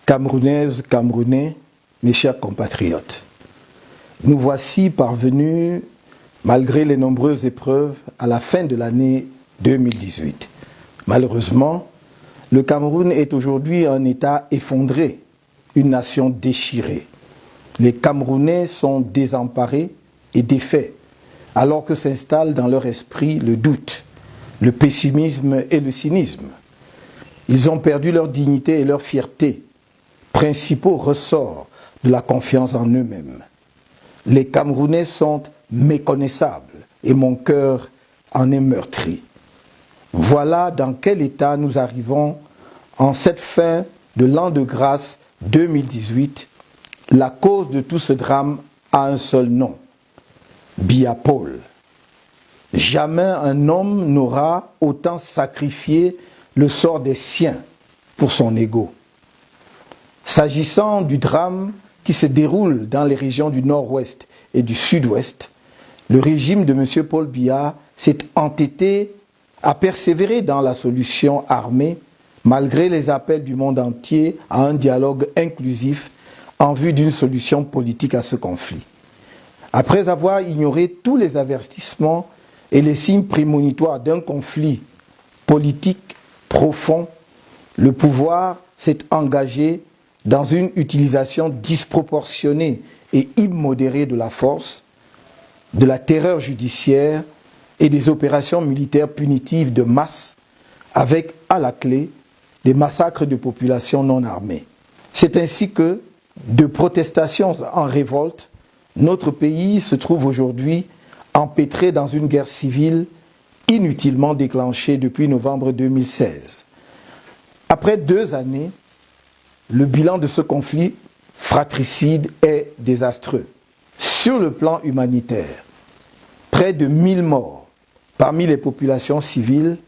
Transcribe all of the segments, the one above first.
Camerounaises, Camerounais, mes chers compatriotes, nous voici parvenus, malgré les nombreuses épreuves, à la fin de l'année 2018. Malheureusement, le Cameroun est aujourd'hui un État effondré, une nation déchirée. Les Camerounais sont désemparés et défaits, alors que s'installe dans leur esprit le doute, le pessimisme et le cynisme. Ils ont perdu leur dignité et leur fierté, principaux ressorts de la confiance en eux-mêmes. Les Camerounais sont méconnaissables et mon cœur en est meurtri. Voilà dans quel état nous arrivons en cette fin de l'an de grâce 2018. La cause de tout ce drame a un seul nom, Biya Paul. Jamais un homme n'aura autant sacrifié le sort des siens pour son ego. S'agissant du drame qui se déroule dans les régions du nord-ouest et du sud-ouest, le régime de M. Paul Biya s'est entêté à persévérer dans la solution armée, malgré les appels du monde entier à un dialogue inclusif en vue d'une solution politique à ce conflit. Après avoir ignoré tous les avertissements et les signes prémonitoires d'un conflit politique profond, le pouvoir s'est engagé dans une utilisation disproportionnée et immodérée de la force, de la terreur judiciaire et des opérations militaires punitives de masse, avec à la clé des massacres de populations non armées. C'est ainsi que, de protestations en révolte, notre pays se trouve aujourd'hui empêtré dans une guerre civile inutilement déclenchée depuis novembre 2016. Après 2 années, le bilan de ce conflit fratricide est désastreux. Sur le plan humanitaire, près de 1000 morts parmi les populations civiles,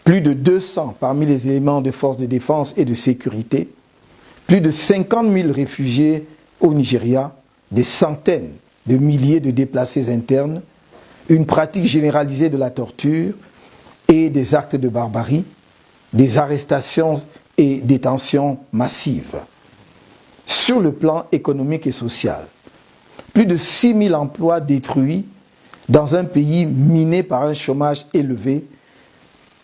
plus de 200 parmi les éléments de forces de défense et de sécurité, plus de 50 000 réfugiés au Nigeria, des centaines de milliers de déplacés internes, une pratique généralisée de la torture et des actes de barbarie, des arrestations et détentions massives. Sur le plan économique et social, plus de 6 000 emplois détruits dans un pays miné par un chômage élevé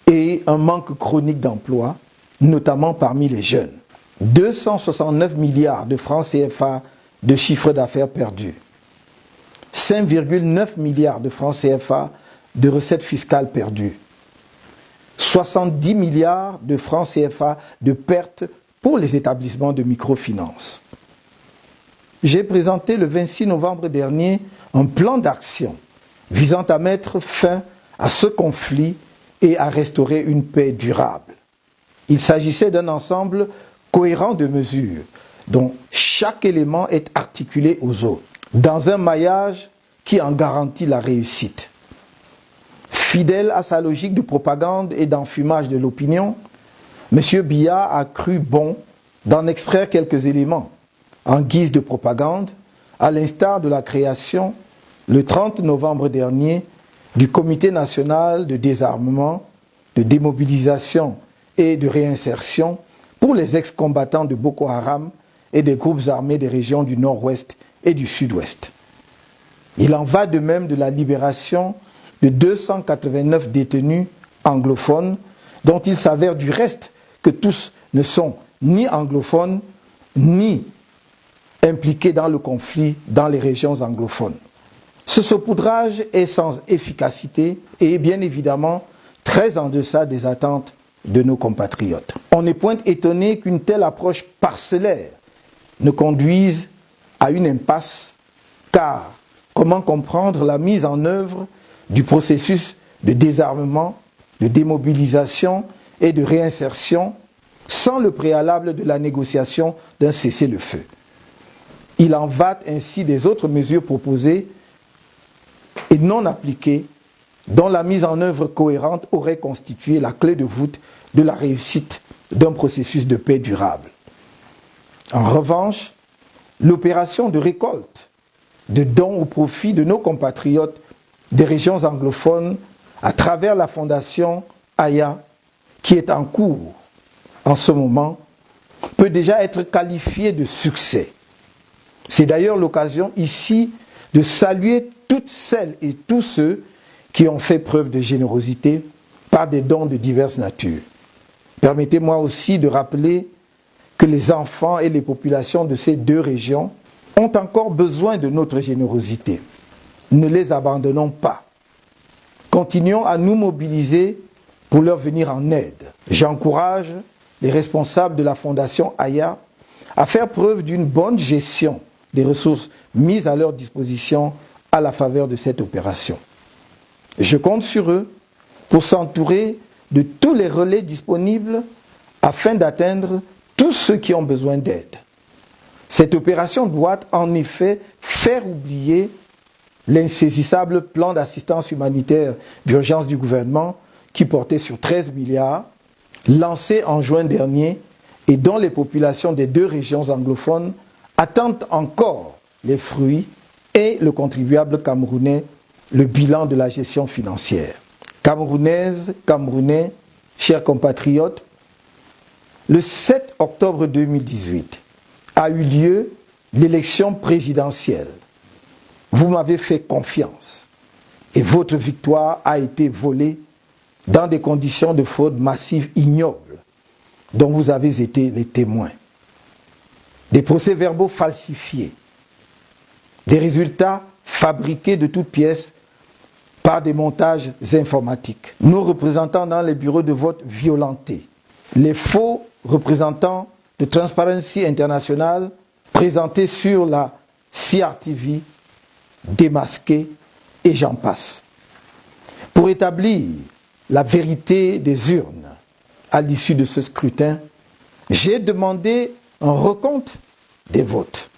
et un manque chronique d'emplois, notamment parmi les jeunes. 269 milliards de francs CFA de chiffre d'affaires perdu. 5,9 milliards de francs CFA de recettes fiscales perdues. 70 milliards de francs CFA de pertes pour les établissements de microfinance. J'ai présenté le 26 novembre dernier un plan d'action visant à mettre fin à ce conflit et à restaurer une paix durable. Il s'agissait d'un ensemble cohérent de mesures dont chaque élément est articulé aux autres, dans un maillage qui en garantit la réussite. Fidèle à sa logique de propagande et d'enfumage de l'opinion, M. Biya a cru bon d'en extraire quelques éléments en guise de propagande, à l'instar de la création, le 30 novembre dernier, du Comité national de désarmement, de démobilisation et de réinsertion pour les ex-combattants de Boko Haram et des groupes armés des régions du nord-ouest et du sud-ouest. Il en va de même de la libération de 289 détenus anglophones, dont il s'avère du reste que tous ne sont ni anglophones, ni impliqués dans le conflit dans les régions anglophones. Ce saupoudrage est sans efficacité et bien évidemment très en deçà des attentes de nos compatriotes. On n'est point étonné qu'une telle approche parcellaire ne conduise à une impasse, car comment comprendre la mise en œuvre du processus de désarmement, de démobilisation et de réinsertion sans le préalable de la négociation d'un cessez-le-feu? Il en va ainsi des autres mesures proposées et non appliquées, dont la mise en œuvre cohérente aurait constitué la clé de voûte de la réussite d'un processus de paix durable. En revanche, l'opération de récolte de dons au profit de nos compatriotes des régions anglophones à travers la fondation Aya, qui est en cours en ce moment, peut déjà être qualifié de succès. C'est d'ailleurs l'occasion ici de saluer toutes celles et tous ceux qui ont fait preuve de générosité par des dons de diverses natures. Permettez-moi aussi de rappeler que les enfants et les populations de ces deux régions ont encore besoin de notre générosité. Ne les abandonnons pas. Continuons à nous mobiliser pour leur venir en aide. J'encourage les responsables de la Fondation Aya à faire preuve d'une bonne gestion des ressources mises à leur disposition à la faveur de cette opération. Je compte sur eux pour s'entourer de tous les relais disponibles afin d'atteindre tous ceux qui ont besoin d'aide. Cette opération doit en effet faire oublier l'insaisissable plan d'assistance humanitaire d'urgence du gouvernement qui portait sur 13 milliards, lancé en juin dernier et dont les populations des deux régions anglophones attendent encore les fruits et le contribuable camerounais le bilan de la gestion financière. Camerounaises, Camerounais, chers compatriotes, le 7 octobre 2018 a eu lieu l'élection présidentielle. Vous m'avez fait confiance et votre victoire a été volée dans des conditions de fraude massive ignobles dont vous avez été les témoins. Des procès-verbaux falsifiés, des résultats fabriqués de toutes pièces par des montages informatiques, nos représentants dans les bureaux de vote violentés, les faux représentants de Transparency International présentés sur la CRTV, démasqués, et j'en passe. Pour établir la vérité des urnes à l'issue de ce scrutin, j'ai demandé un recompte des votes,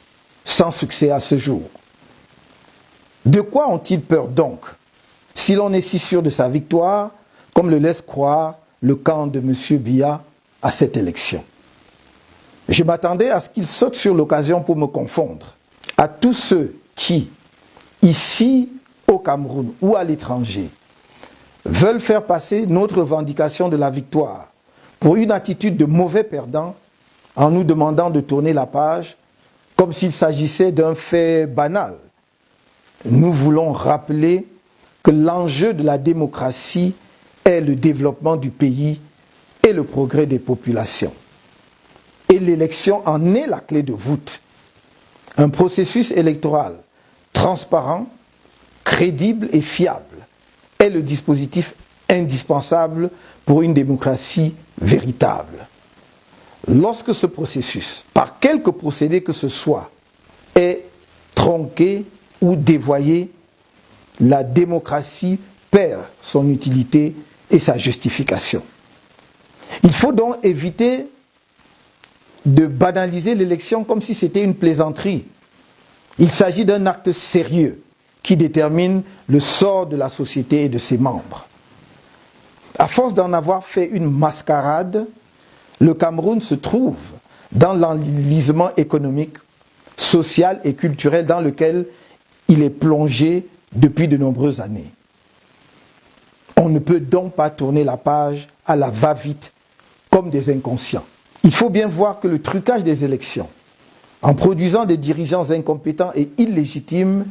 sans succès à ce jour. De quoi ont-ils peur donc, si l'on est si sûr de sa victoire, comme le laisse croire le camp de M. Biya à cette élection? Je m'attendais à ce qu'il saute sur l'occasion pour me confondre. À tous ceux qui, ici au Cameroun ou à l'étranger, veulent faire passer notre revendication de la victoire pour une attitude de mauvais perdant en nous demandant de tourner la page comme s'il s'agissait d'un fait banal. Nous voulons rappeler que l'enjeu de la démocratie est le développement du pays et le progrès des populations. Et l'élection en est la clé de voûte. Un processus électoral transparent, crédible et fiable est le dispositif indispensable pour une démocratie véritable. Lorsque ce processus, par quelque procédé que ce soit, est tronqué ou dévoyé, la démocratie perd son utilité et sa justification. Il faut donc éviter de banaliser l'élection comme si c'était une plaisanterie. Il s'agit d'un acte sérieux qui détermine le sort de la société et de ses membres. À force d'en avoir fait une mascarade, le Cameroun se trouve dans l'enlisement économique, social et culturel dans lequel il est plongé depuis de nombreuses années. On ne peut donc pas tourner la page à la va-vite comme des inconscients. Il faut bien voir que le trucage des élections, en produisant des dirigeants incompétents et illégitimes,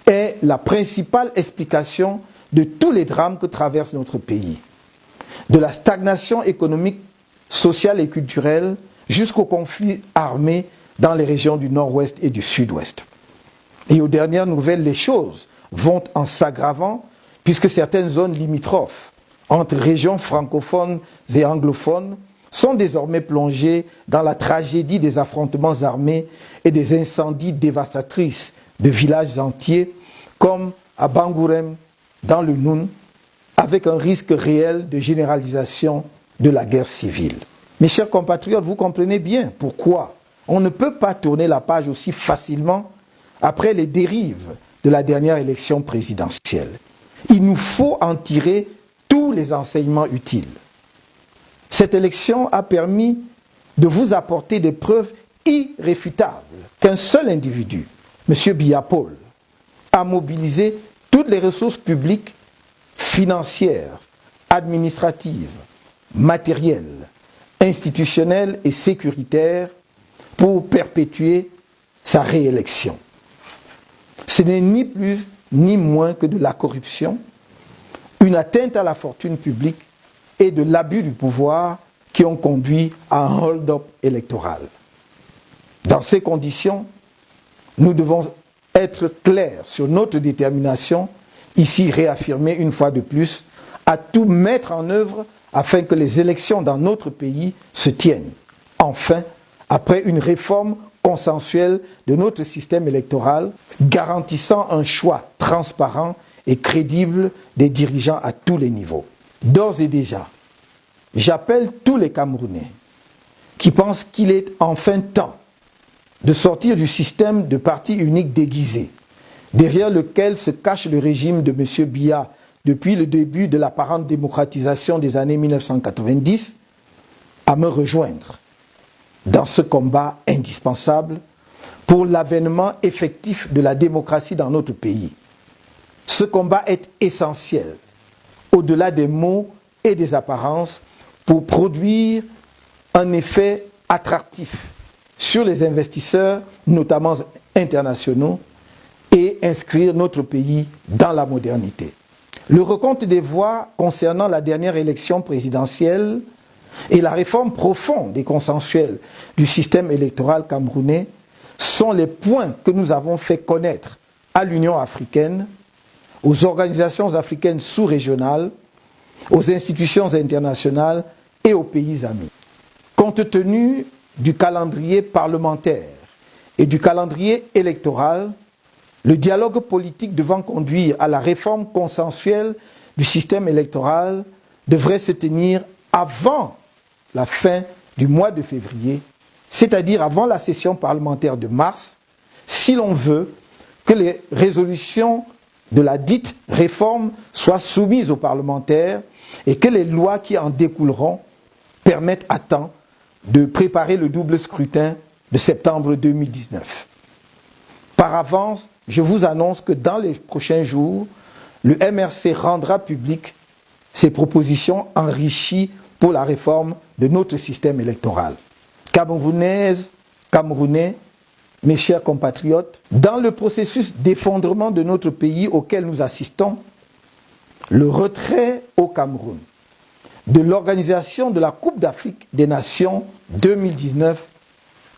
est la principale explication de tous les drames que traverse notre pays. De la stagnation économique, sociale et culturelle jusqu'aux conflits armés dans les régions du nord-ouest et du sud-ouest. Et aux dernières nouvelles, les choses vont en s'aggravant puisque certaines zones limitrophes entre régions francophones et anglophones sont désormais plongées dans la tragédie des affrontements armés et des incendies dévastatrices de villages entiers comme à Bangourem, dans le Noun, avec un risque réel de généralisation de la guerre civile. Mes chers compatriotes, vous comprenez bien pourquoi on ne peut pas tourner la page aussi facilement après les dérives de la dernière élection présidentielle. Il nous faut en tirer tous les enseignements utiles. Cette élection a permis de vous apporter des preuves irréfutables qu'un seul individu, M. Biya Paul, a mobilisé toutes les ressources publiques, financières, administratives, matérielles, institutionnels et sécuritaires pour perpétuer sa réélection. Ce n'est ni plus ni moins que de la corruption, une atteinte à la fortune publique et de l'abus du pouvoir qui ont conduit à un hold-up électoral. Dans ces conditions, nous devons être clairs sur notre détermination, ici réaffirmée une fois de plus, à tout mettre en œuvre afin que les élections dans notre pays se tiennent. Enfin, après une réforme consensuelle de notre système électoral, garantissant un choix transparent et crédible des dirigeants à tous les niveaux. D'ores et déjà, j'appelle tous les Camerounais qui pensent qu'il est enfin temps de sortir du système de parti unique déguisé, derrière lequel se cache le régime de M. Biya depuis le début de l'apparente démocratisation des années 1990, à me rejoindre dans ce combat indispensable pour l'avènement effectif de la démocratie dans notre pays. Ce combat est essentiel, au-delà des mots et des apparences, pour produire un effet attractif sur les investisseurs, notamment internationaux, et inscrire notre pays dans la modernité. Le recompte des voix concernant la dernière élection présidentielle et la réforme profonde et consensuelle du système électoral camerounais sont les points que nous avons fait connaître à l'Union africaine, aux organisations africaines sous-régionales, aux institutions internationales et aux pays amis. Compte tenu du calendrier parlementaire et du calendrier électoral, le dialogue politique devant conduire à la réforme consensuelle du système électoral devrait se tenir avant la fin du mois de février, c'est-à-dire avant la session parlementaire de mars, si l'on veut que les résolutions de la dite réforme soient soumises aux parlementaires et que les lois qui en découleront permettent à temps de préparer le double scrutin de septembre 2019. Par avance, je vous annonce que dans les prochains jours, le MRC rendra public ses propositions enrichies pour la réforme de notre système électoral. Camerounaises, Camerounais, mes chers compatriotes, dans le processus d'effondrement de notre pays auquel nous assistons, le retrait au Cameroun de l'organisation de la Coupe d'Afrique des Nations 2019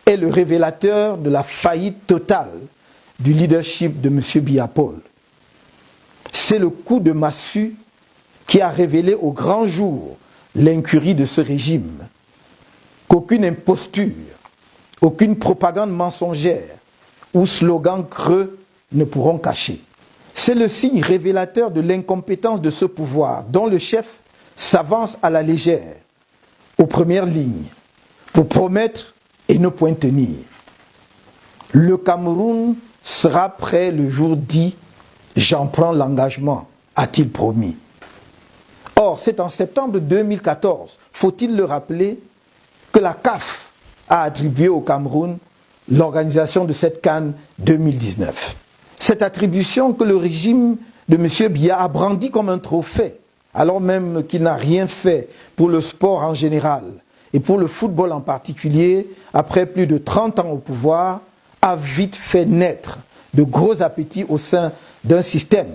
est le révélateur de la faillite totale du leadership de M. Biya Paul. C'est le coup de massue qui a révélé au grand jour l'incurie de ce régime, qu'aucune imposture, aucune propagande mensongère ou slogan creux ne pourront cacher. C'est le signe révélateur de l'incompétence de ce pouvoir dont le chef s'avance à la légère, aux premières lignes, pour promettre et ne point tenir. Le Cameroun sera prêt le jour dit « J'en prends l'engagement », a-t-il promis. Or, c'est en septembre 2014, faut-il le rappeler, que la CAF a attribué au Cameroun l'organisation de cette CAN 2019. Cette attribution que le régime de M. Biya a brandie comme un trophée, alors même qu'il n'a rien fait pour le sport en général et pour le football en particulier, après plus de 30 ans au pouvoir, a vite fait naître de gros appétits au sein d'un système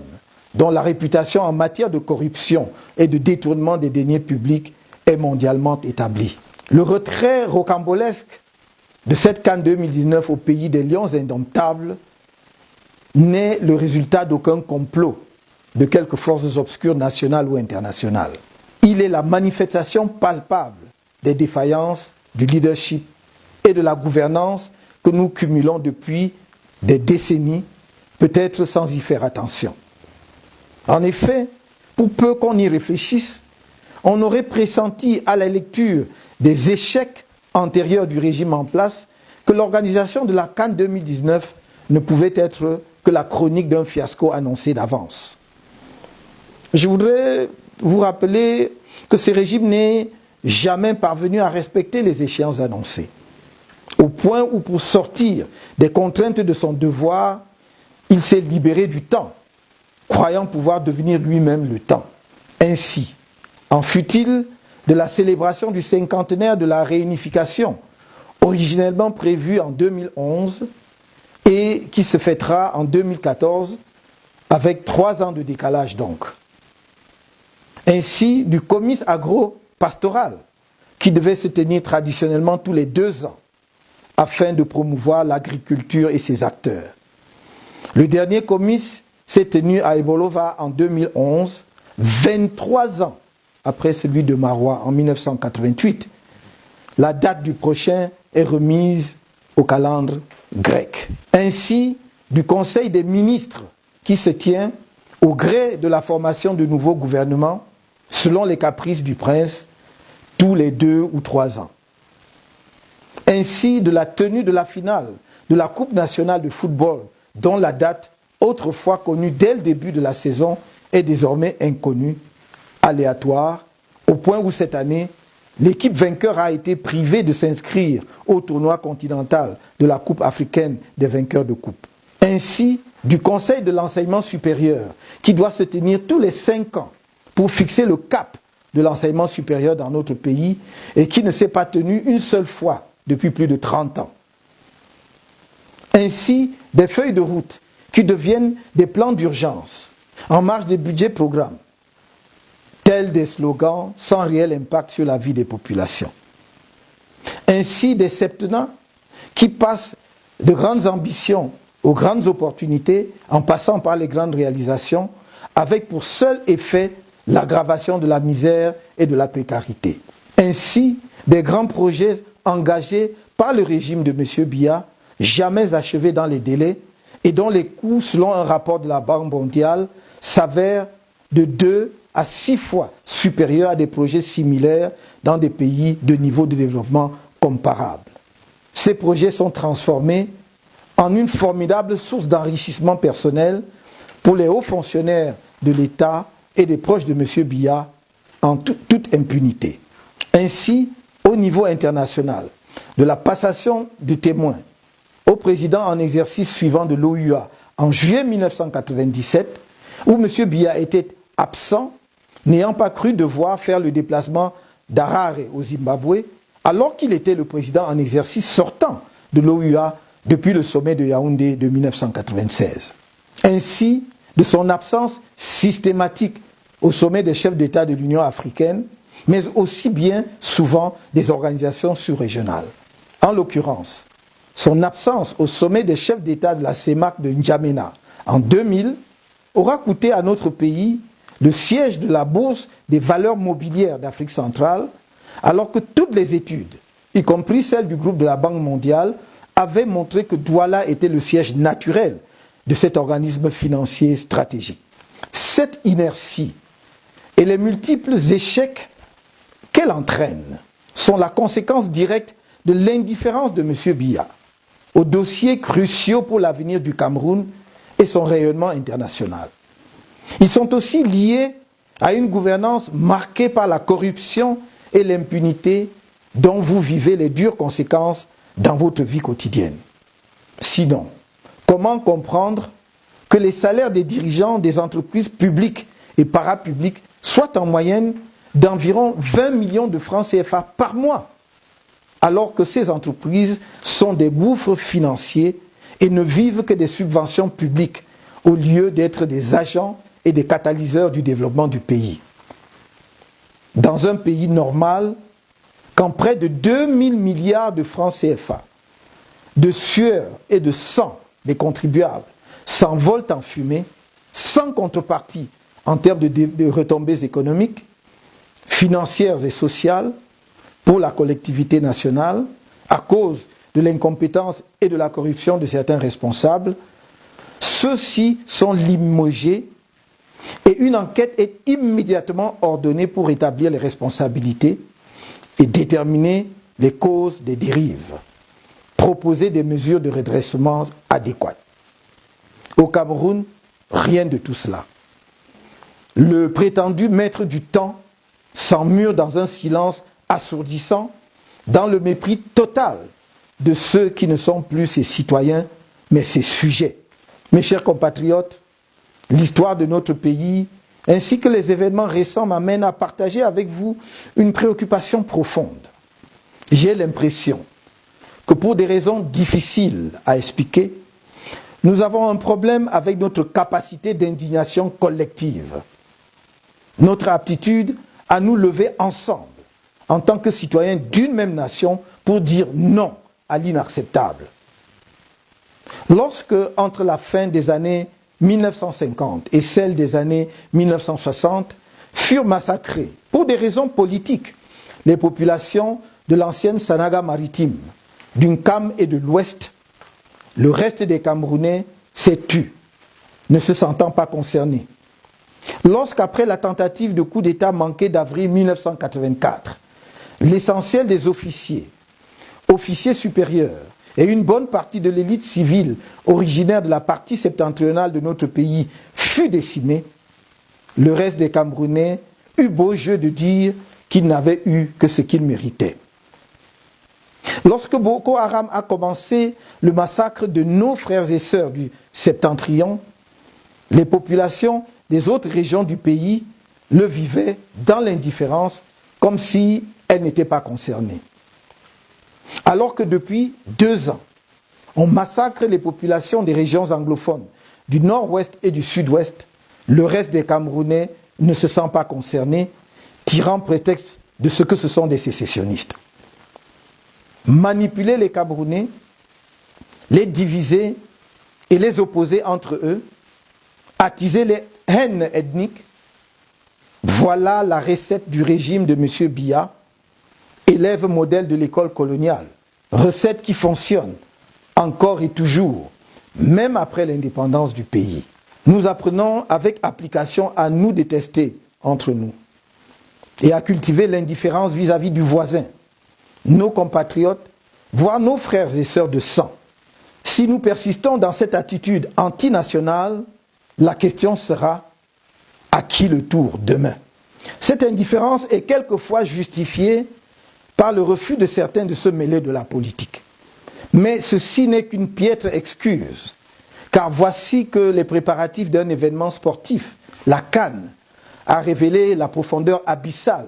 dont la réputation en matière de corruption et de détournement des deniers publics est mondialement établie. Le retrait rocambolesque de cette CAN 2019 au pays des lions indomptables n'est le résultat d'aucun complot de quelques forces obscures nationales ou internationales. Il est la manifestation palpable des défaillances du leadership et de la gouvernance que nous cumulons depuis des décennies, peut-être sans y faire attention. En effet, pour peu qu'on y réfléchisse, on aurait pressenti à la lecture des échecs antérieurs du régime en place que l'organisation de la CAN 2019 ne pouvait être que la chronique d'un fiasco annoncé d'avance. Je voudrais vous rappeler que ce régime n'est jamais parvenu à respecter les échéances annoncées, au point où pour sortir des contraintes de son devoir, il s'est libéré du temps, croyant pouvoir devenir lui-même le temps. Ainsi, en fut-il de la célébration du cinquantenaire de la réunification, originellement prévue en 2011 et qui se fêtera en 2014 avec 3 ans de décalage donc. Ainsi du comice agro-pastoral qui devait se tenir traditionnellement tous les 2 ans afin de promouvoir l'agriculture et ses acteurs. Le dernier comice s'est tenu à Ebolova en 2011, 23 ans après celui de Maroua en 1988. La date du prochain est remise au calendrier grec. Ainsi, du Conseil des ministres qui se tient au gré de la formation de nouveaux gouvernements, selon les caprices du prince, tous les 2 ou 3 ans. Ainsi, de la tenue de la finale de la Coupe nationale de football, dont la date, autrefois connue dès le début de la saison, est désormais inconnue, aléatoire, au point où cette année, l'équipe vainqueur a été privée de s'inscrire au tournoi continental de la Coupe africaine des vainqueurs de coupe. Ainsi, du Conseil de l'enseignement supérieur, qui doit se tenir tous les 5 ans pour fixer le cap de l'enseignement supérieur dans notre pays et qui ne s'est pas tenu une seule fois depuis plus de 30 ans. Ainsi, des feuilles de route qui deviennent des plans d'urgence en marge des budgets programmes, tels des slogans sans réel impact sur la vie des populations. Ainsi, des septennats qui passent de grandes ambitions aux grandes opportunités en passant par les grandes réalisations avec pour seul effet l'aggravation de la misère et de la précarité. Ainsi, des grands projets engagés par le régime de M. Biya, jamais achevés dans les délais et dont les coûts, selon un rapport de la Banque mondiale, s'avèrent de 2 à 6 fois supérieurs à des projets similaires dans des pays de niveau de développement comparable. Ces projets sont transformés en une formidable source d'enrichissement personnel pour les hauts fonctionnaires de l'État et des proches de M. Biya en toute impunité. Ainsi, au niveau international, de la passation de témoins au président en exercice suivant de l'OUA en juillet 1997, où M. Biya était absent, n'ayant pas cru devoir faire le déplacement d'Harare au Zimbabwe, alors qu'il était le président en exercice sortant de l'OUA depuis le sommet de Yaoundé de 1996. Ainsi, de son absence systématique au sommet des chefs d'État de l'Union africaine, mais aussi bien souvent des organisations sous-régionales. En l'occurrence, son absence au sommet des chefs d'État de la CEMAC de N'Djamena en 2000 aura coûté à notre pays le siège de la Bourse des valeurs mobilières d'Afrique centrale, alors que toutes les études, y compris celles du groupe de la Banque mondiale, avaient montré que Douala était le siège naturel de cet organisme financier stratégique. Cette inertie et les multiples échecs qu'elle entraîne sont la conséquence directe de l'indifférence de M. Biya aux dossiers cruciaux pour l'avenir du Cameroun et son rayonnement international. Ils sont aussi liés à une gouvernance marquée par la corruption et l'impunité dont vous vivez les dures conséquences dans votre vie quotidienne. Sinon, comment comprendre que les salaires des dirigeants des entreprises publiques et parapubliques soient en moyenne d'environ 20 millions de francs CFA par mois, alors que ces entreprises sont des gouffres financiers et ne vivent que des subventions publiques au lieu d'être des agents et des catalyseurs du développement du pays. Dans un pays normal, quand près de 2000 milliards de francs CFA, de sueur et de sang des contribuables s'envolent en fumée, sans contrepartie en termes de retombées économiques, financières et sociales pour la collectivité nationale, à cause de l'incompétence et de la corruption de certains responsables, ceux-ci sont limogés et une enquête est immédiatement ordonnée pour établir les responsabilités et déterminer les causes des dérives, proposer des mesures de redressement adéquates. Au Cameroun, rien de tout cela. Le prétendu maître du temps s'emmure dans un silence assourdissant, dans le mépris total de ceux qui ne sont plus ses citoyens, mais ses sujets. Mes chers compatriotes, l'histoire de notre pays ainsi que les événements récents m'amènent à partager avec vous une préoccupation profonde. J'ai l'impression que pour des raisons difficiles à expliquer, nous avons un problème avec notre capacité d'indignation collective, notre aptitude à nous lever ensemble en tant que citoyens d'une même nation pour dire non à l'inacceptable. Lorsque, entre la fin des années 1950 et celle des années 1960, furent massacrées, pour des raisons politiques, les populations de l'ancienne Sanaga maritime, d'Unkam et de l'Ouest, le reste des Camerounais s'est tu, ne se sentant pas concernés. Lorsqu'après la tentative de coup d'État manquée d'avril 1984, l'essentiel des officiers supérieurs et une bonne partie de l'élite civile originaire de la partie septentrionale de notre pays fut décimée, le reste des Camerounais eut beau jeu de dire qu'ils n'avaient eu que ce qu'ils méritaient. Lorsque Boko Haram a commencé le massacre de nos frères et sœurs du Septentrion, les populations des autres régions du pays le vivaient dans l'indifférence comme si elles n'étaient pas concernées. Alors que depuis 2 ans, on massacre les populations des régions anglophones du nord-ouest et du sud-ouest, le reste des Camerounais ne se sent pas concerné, tirant prétexte de ce que ce sont des sécessionnistes. Manipuler les Camerounais, les diviser et les opposer entre eux, attiser les haines ethniques, voilà la recette du régime de M. Biya, élève modèle de l'école coloniale. Recette qui fonctionne encore et toujours, même après l'indépendance du pays. Nous apprenons avec application à nous détester entre nous et à cultiver l'indifférence vis-à-vis du voisin, nos compatriotes, voire nos frères et sœurs de sang. Si nous persistons dans cette attitude antinationale, la question sera à qui le tour demain? Cette indifférence est quelquefois justifiée par le refus de certains de se mêler de la politique. Mais ceci n'est qu'une piètre excuse, car voici que les préparatifs d'un événement sportif, la CAN, a révélé la profondeur abyssale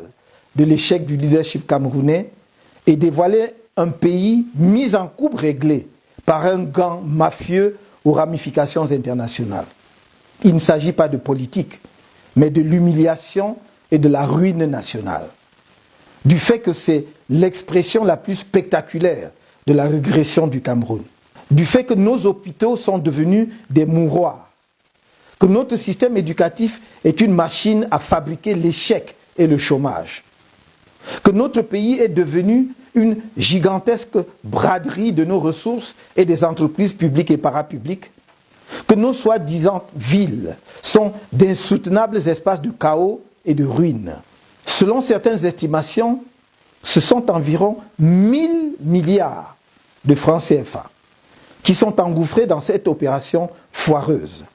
de l'échec du leadership camerounais et dévoilé un pays mis en coupe réglée par un gang mafieux aux ramifications internationales. Il ne s'agit pas de politique, mais de l'humiliation et de la ruine nationale. Du fait que c'est l'expression la plus spectaculaire de la régression du Cameroun. Du fait que nos hôpitaux sont devenus des mouroirs. Que notre système éducatif est une machine à fabriquer l'échec et le chômage. Que notre pays est devenu une gigantesque braderie de nos ressources et des entreprises publiques et parapubliques. Que nos soi-disant villes sont d'insoutenables espaces de chaos et de ruines. Selon certaines estimations, ce sont environ 1000 milliards de francs CFA qui sont engouffrés dans cette opération foireuse.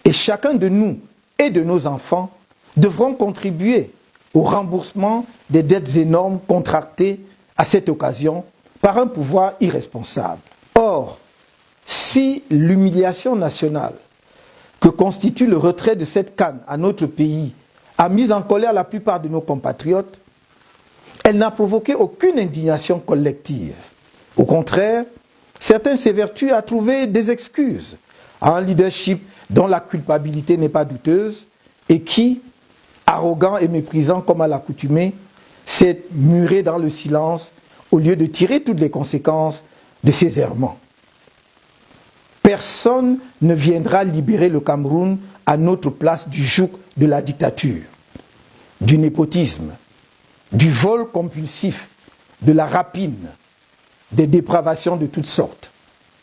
Et chacun de nous et de nos enfants devront contribuer au remboursement des dettes énormes contractées à cette occasion par un pouvoir irresponsable. Or, si l'humiliation nationale que constitue le retrait de cette canne à notre pays a mis en colère la plupart de nos compatriotes, elle n'a provoqué aucune indignation collective. Au contraire, certains s'évertuent à trouver des excuses à un leadership dont la culpabilité n'est pas douteuse et qui, arrogant et méprisant comme à l'accoutumée, s'est muré dans le silence au lieu de tirer toutes les conséquences de ses errements. Personne ne viendra libérer le Cameroun à notre place du joug de la dictature, du népotisme, du vol compulsif, de la rapine, des dépravations de toutes sortes.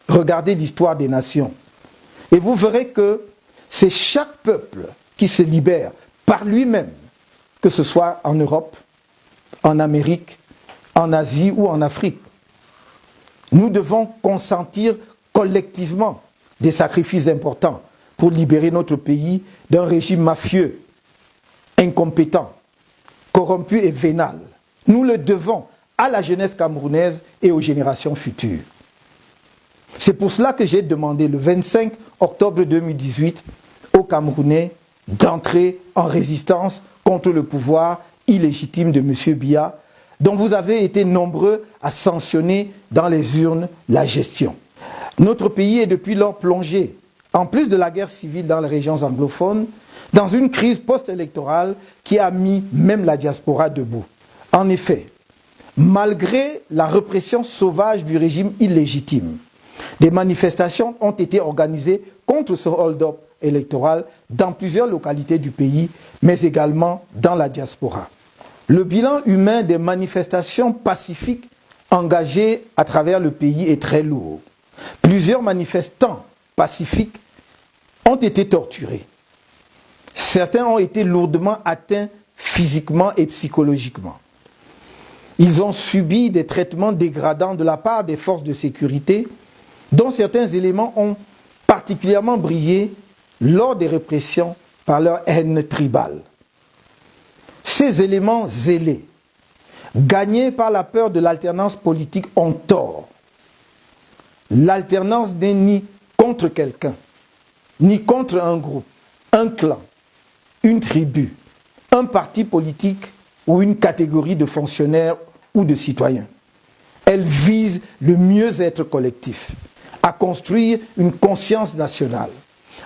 Regardez l'histoire des nations et vous verrez que c'est chaque peuple qui se libère par lui-même, que ce soit en Europe, en Amérique, en Asie ou en Afrique. Nous devons consentir collectivement des sacrifices importants pour libérer notre pays d'un régime mafieux, incompétent, corrompu et vénal. Nous le devons à la jeunesse camerounaise et aux générations futures. C'est pour cela que j'ai demandé le 25 octobre 2018 aux Camerounais d'entrer en résistance contre le pouvoir illégitime de M. Biya, dont vous avez été nombreux à sanctionner dans les urnes la gestion. Notre pays est depuis lors plongé, en plus de la guerre civile dans les régions anglophones, dans une crise post-électorale qui a mis même la diaspora debout. En effet, malgré la répression sauvage du régime illégitime, des manifestations ont été organisées contre ce hold-up électoral dans plusieurs localités du pays, mais également dans la diaspora. Le bilan humain des manifestations pacifiques engagées à travers le pays est très lourd. Plusieurs manifestants pacifiques ont été torturés. Certains ont été lourdement atteints physiquement et psychologiquement. Ils ont subi des traitements dégradants de la part des forces de sécurité, dont certains éléments ont particulièrement brillé lors des répressions par leur haine tribale. Ces éléments zélés, gagnés par la peur de l'alternance politique, ont tort. L'alternance n'est ni contre quelqu'un, ni contre un groupe, un clan, une tribu, un parti politique ou une catégorie de fonctionnaires ou de citoyens. Elle vise le mieux-être collectif, à construire une conscience nationale,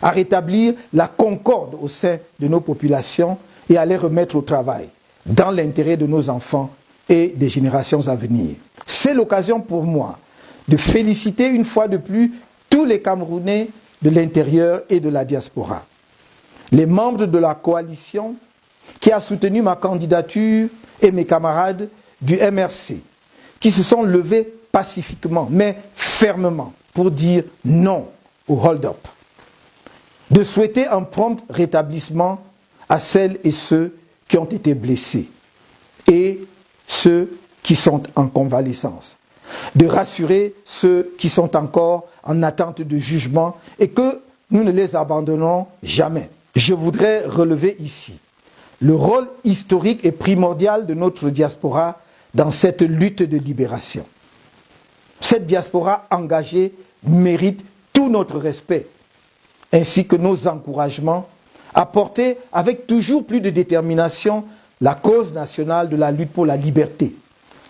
à rétablir la concorde au sein de nos populations et à les remettre au travail, dans l'intérêt de nos enfants et des générations à venir. C'est l'occasion pour moi de féliciter une fois de plus tous les Camerounais de l'intérieur et de la diaspora. Les membres de la coalition qui a soutenu ma candidature et mes camarades du MRC, qui se sont levés pacifiquement, mais fermement, pour dire non au hold-up. De souhaiter un prompt rétablissement à celles et ceux qui ont été blessés et ceux qui sont en convalescence. De rassurer ceux qui sont encore en attente de jugement et que nous ne les abandonnons jamais. Je voudrais relever ici le rôle historique et primordial de notre diaspora dans cette lutte de libération. Cette diaspora engagée mérite tout notre respect, ainsi que nos encouragements à porter avec toujours plus de détermination la cause nationale de la lutte pour la liberté,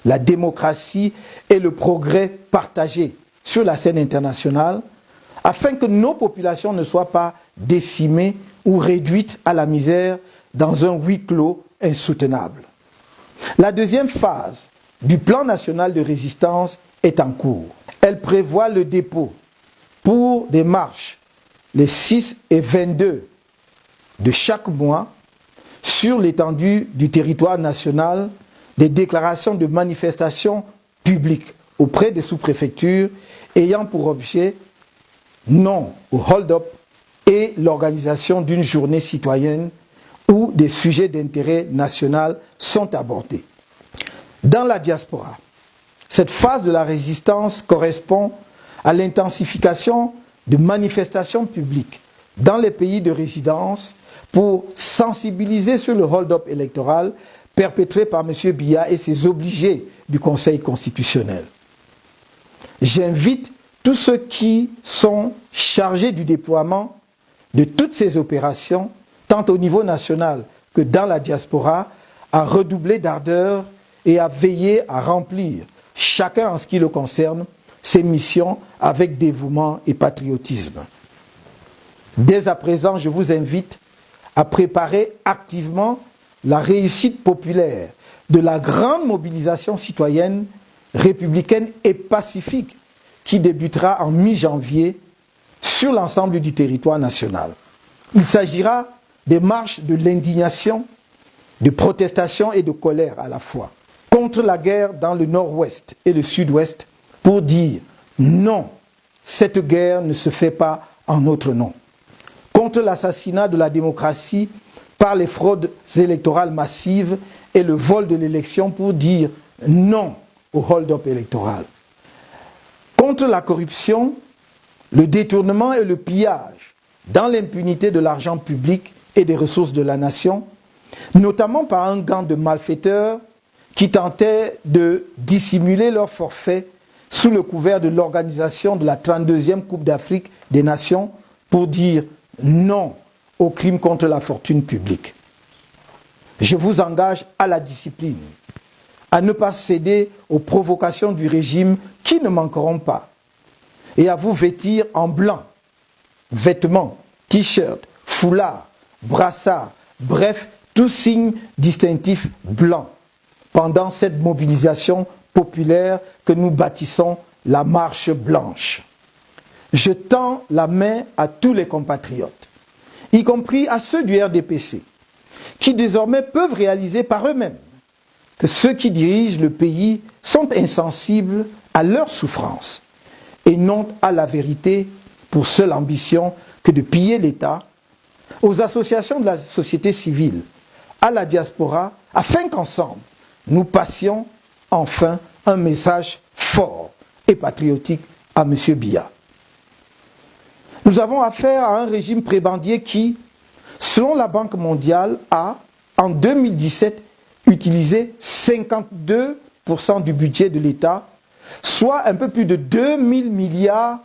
la démocratie et le progrès partagé sur la scène internationale, afin que nos populations ne soient pas décimées ou réduites à la misère dans un huis clos insoutenable. La deuxième phase du plan national de résistance est en cours. Elle prévoit le dépôt pour des marches les 6 et 22 de chaque mois sur l'étendue du territoire national des déclarations de manifestation publiques auprès des sous-préfectures ayant pour objet non au hold-up et l'organisation d'une journée citoyenne où des sujets d'intérêt national sont abordés. Dans la diaspora, cette phase de la résistance correspond à l'intensification de manifestations publiques dans les pays de résidence pour sensibiliser sur le hold-up électoral perpétré par M. Biya et ses obligés du Conseil constitutionnel. J'invite tous ceux qui sont chargés du déploiement de toutes ces opérations, tant au niveau national que dans la diaspora, à redoubler d'ardeur et à veiller à remplir, chacun en ce qui le concerne, ses missions avec dévouement et patriotisme. Dès à présent, je vous invite à préparer activement la réussite populaire de la grande mobilisation citoyenne, républicaine et pacifique qui débutera en mi-janvier sur l'ensemble du territoire national. Il s'agira des marches de l'indignation, de protestation et de colère à la fois, contre la guerre dans le nord-ouest et le sud-ouest, pour dire non, cette guerre ne se fait pas en notre nom. Contre l'assassinat de la démocratie par les fraudes électorales massives et le vol de l'élection, pour dire non au hold-up électoral. Contre la corruption, le détournement et le pillage dans l'impunité de l'argent public et des ressources de la nation, notamment par un gang de malfaiteurs qui tentaient de dissimuler leur forfait sous le couvert de l'organisation de la 32e Coupe d'Afrique des Nations pour dire non aux crimes contre la fortune publique. Je vous engage à la discipline, à ne pas céder aux provocations du régime qui ne manqueront pas, et à vous vêtir en blanc, vêtements, t-shirts, foulards, brassards, bref, tout signe distinctif blanc, pendant cette mobilisation populaire que nous bâtissons la marche blanche. Je tends la main à tous les compatriotes, y compris à ceux du RDPC, qui désormais peuvent réaliser par eux-mêmes que ceux qui dirigent le pays sont insensibles à leur souffrance et non à la vérité pour seule ambition que de piller l'État, aux associations de la société civile, à la diaspora, afin qu'ensemble, nous passions enfin un message fort et patriotique à M. Biya. Nous avons affaire à un régime prébendier qui, selon la Banque mondiale, a, en 2017, utilisé 52% du budget de l'État, soit un peu plus de 2000 milliards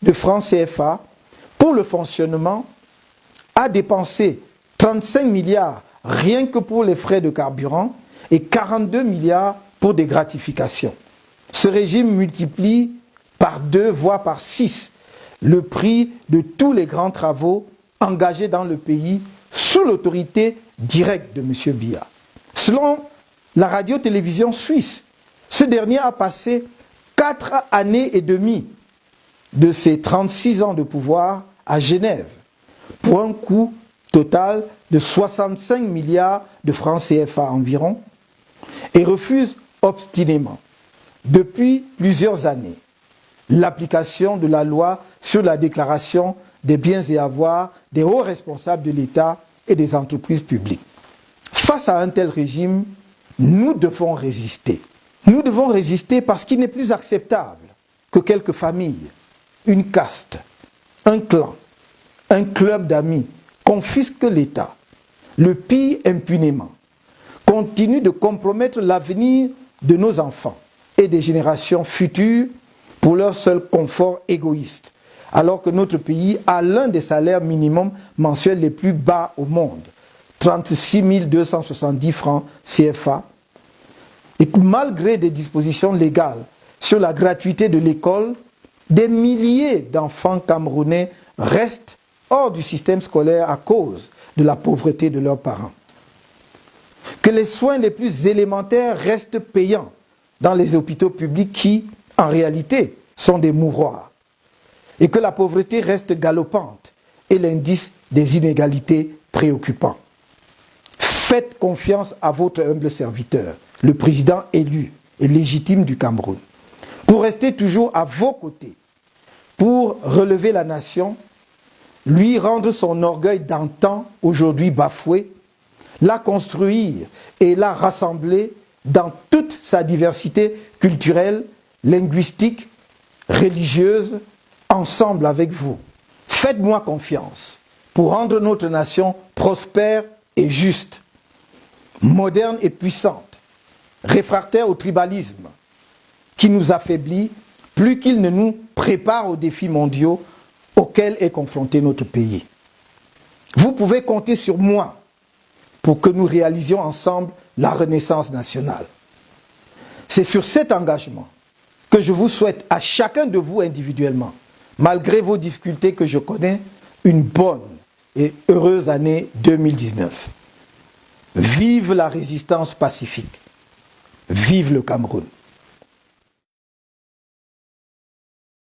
de francs CFA pour le fonctionnement, a dépensé 35 milliards rien que pour les frais de carburant et 42 milliards pour des gratifications. Ce régime multiplie par 2, voire par 6, le prix de tous les grands travaux engagés dans le pays sous l'autorité directe de M. Biya. Selon la radio-télévision suisse, ce dernier a passé 4 années et demie de ses 36 ans de pouvoir à Genève, pour un coût total de 65 milliards de francs CFA environ, et refuse obstinément, depuis plusieurs années, l'application de la loi sur la déclaration des biens et avoirs des hauts responsables de l'État et des entreprises publiques. Face à un tel régime, nous devons résister. Nous devons résister parce qu'il n'est plus acceptable que quelques familles, une caste, un clan, un club d'amis confisquent l'État, le pillent impunément, continuent de compromettre l'avenir de nos enfants et des générations futures pour leur seul confort égoïste, alors que notre pays a l'un des salaires minimums mensuels les plus bas au monde, 36 270 francs CFA, et que malgré des dispositions légales sur la gratuité de l'école, des milliers d'enfants camerounais restent hors du système scolaire à cause de la pauvreté de leurs parents. Que les soins les plus élémentaires restent payants dans les hôpitaux publics qui, en réalité, sont des mouroirs. Et que la pauvreté reste galopante et l'indice des inégalités préoccupant. Faites confiance à votre humble serviteur, le président élu et légitime du Cameroun, pour rester toujours à vos côtés, pour relever la nation, lui rendre son orgueil d'antan, aujourd'hui bafoué, la construire et la rassembler dans toute sa diversité culturelle, linguistique, religieuse, ensemble avec vous. Faites-moi confiance pour rendre notre nation prospère et juste, moderne et puissante, réfractaire au tribalisme qui nous affaiblit plus qu'il ne nous prépare aux défis mondiaux auxquels est confronté notre pays. Vous pouvez compter sur moi pour que nous réalisions ensemble la renaissance nationale. C'est sur cet engagement que je vous souhaite à chacun de vous individuellement, malgré vos difficultés que je connais, une bonne et heureuse année 2019. Vive la résistance pacifique. Vive le Cameroun.